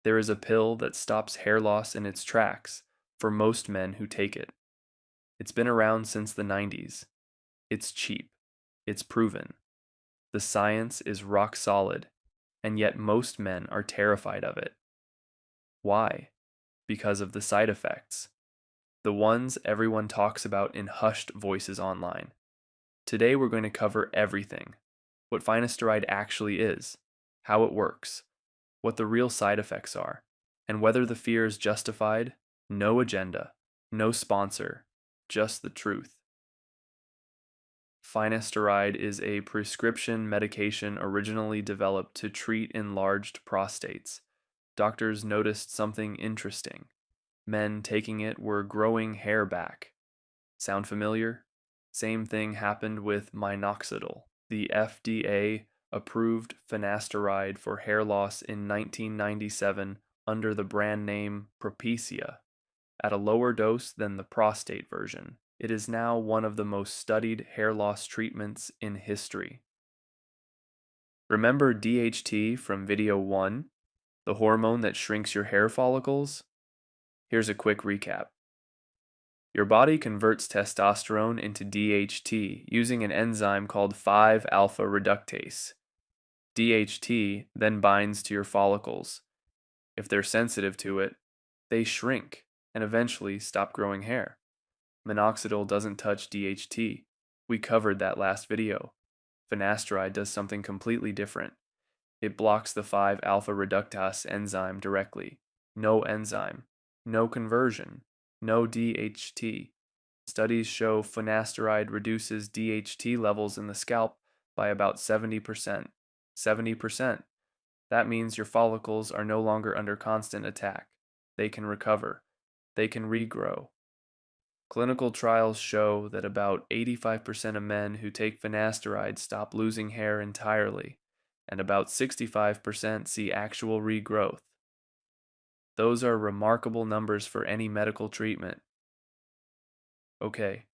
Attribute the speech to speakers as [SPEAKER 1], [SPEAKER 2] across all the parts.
[SPEAKER 1] There is a pill that stops hair loss in its tracks for most men who take it. It's been around since the 90s. It's cheap. It's proven. The science is rock solid, and yet most men are terrified of it. Why? Because of the side effects. The ones everyone talks about in hushed voices online. Today we're going to cover everything. What finasteride actually is, how it works, what the real side effects are, and whether the fear is justified. No agenda, no sponsor, just the truth. Finasteride is a prescription medication originally developed to treat enlarged prostates. Doctors noticed something interesting. Men taking it were growing hair back. Sound familiar? Same thing happened with minoxidil, the FDA-approved finasteride for hair loss in 1997 under the brand name Propecia, at a lower dose than the prostate version. It is now one of the most studied hair loss treatments in history. Remember DHT from video 1, the hormone that shrinks your hair follicles? Here's a quick recap. Your body converts testosterone into DHT using an enzyme called 5-alpha reductase. DHT then binds to your follicles. If they're sensitive to it, they shrink and eventually stop growing hair. Minoxidil doesn't touch DHT. We covered that last video. Finasteride does something completely different. It blocks the 5-alpha reductase enzyme directly. No enzyme, no conversion, no DHT. Studies show finasteride reduces DHT levels in the scalp by about 70%. 70%. That means your follicles are no longer under constant attack. They can recover. They can regrow. Clinical trials show that about 85% of men who take finasteride stop losing hair entirely, and about 65% see actual regrowth. Those are remarkable numbers for any medical treatment. Okay,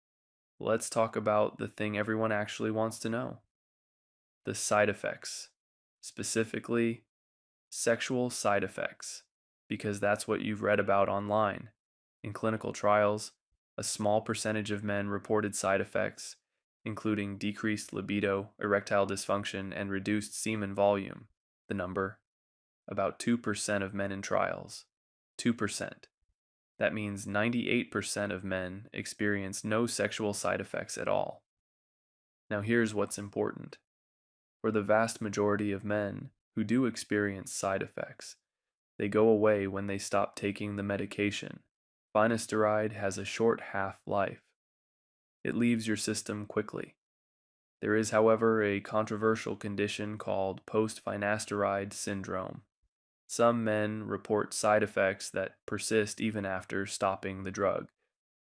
[SPEAKER 1] let's talk about the thing everyone actually wants to know. The side effects. Specifically, sexual side effects, because that's what you've read about online. In clinical trials, a small percentage of men reported side effects, including decreased libido, erectile dysfunction, and reduced semen volume. The number? About 2% of men in trials. 2%. That means 98% of men experience no sexual side effects at all. Now here's what's important. For the vast majority of men who do experience side effects, they go away when they stop taking the medication. Finasteride has a short half-life. It leaves your system quickly. There is, however, a controversial condition called Post-Finasteride Syndrome. Some men report side effects that persist even after stopping the drug.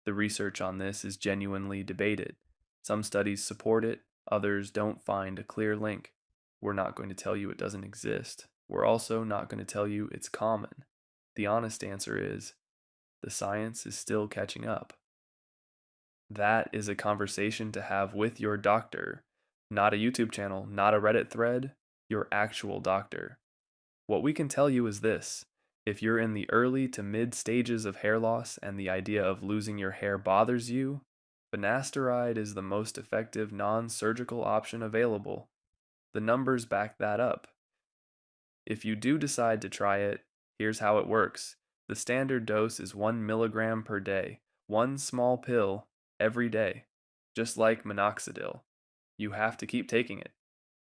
[SPEAKER 1] The research on this is genuinely debated. Some studies support it, others don't find a clear link. We're not going to tell you it doesn't exist. We're also not going to tell you it's common. The honest answer is, the science is still catching up. That is a conversation to have with your doctor, not a YouTube channel, not a Reddit thread, your actual doctor. What we can tell you is this: if you're in the early to mid stages of hair loss and the idea of losing your hair bothers you, finasteride is the most effective non-surgical option available. The numbers back that up. If you do decide to try it, here's how it works. The standard dose is 1 milligram per day, one small pill every day, just like minoxidil. You have to keep taking it.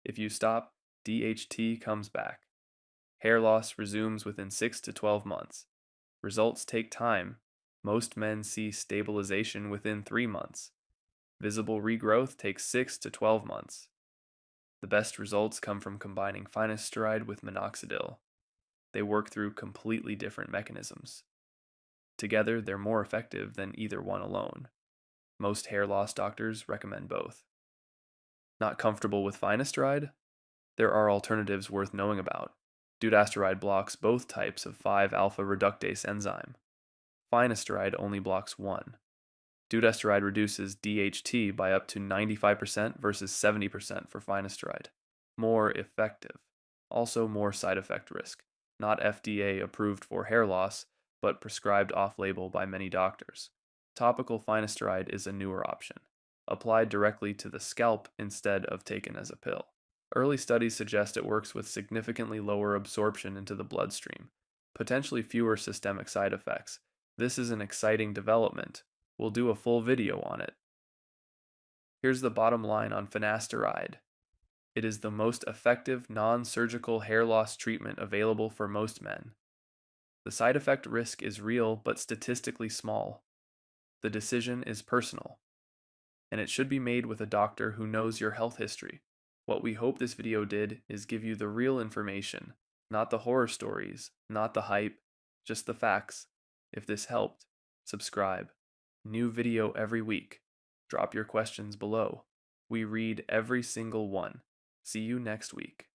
[SPEAKER 1] If you stop, DHT comes back. Hair loss resumes within 6 to 12 months. Results take time. Most men see stabilization within 3 months. Visible regrowth takes 6 to 12 months. The best results come from combining finasteride with minoxidil. They work through completely different mechanisms. Together, they're more effective than either one alone. Most hair loss doctors recommend both. Not comfortable with finasteride? There are alternatives worth knowing about. Dutasteride blocks both types of 5-alpha reductase enzyme. Finasteride only blocks one. Dutasteride reduces DHT by up to 95% versus 70% for finasteride. More effective. Also more side effect risk. not FDA approved for hair loss, but prescribed off-label by many doctors. Topical finasteride is a newer option, applied directly to the scalp instead of taken as a pill. Early studies suggest it works with significantly lower absorption into the bloodstream, potentially fewer systemic side effects. This is an exciting development. We'll do a full video on it. Here's the bottom line on finasteride. It is the most effective non-surgical hair loss treatment available for most men. The side effect risk is real but statistically small. The decision is personal, and it should be made with a doctor who knows your health history. What we hope this video did is give you the real information, not the horror stories, not the hype, just the facts. If this helped, subscribe. New video every week. Drop your questions below. We read every single one. See you next week.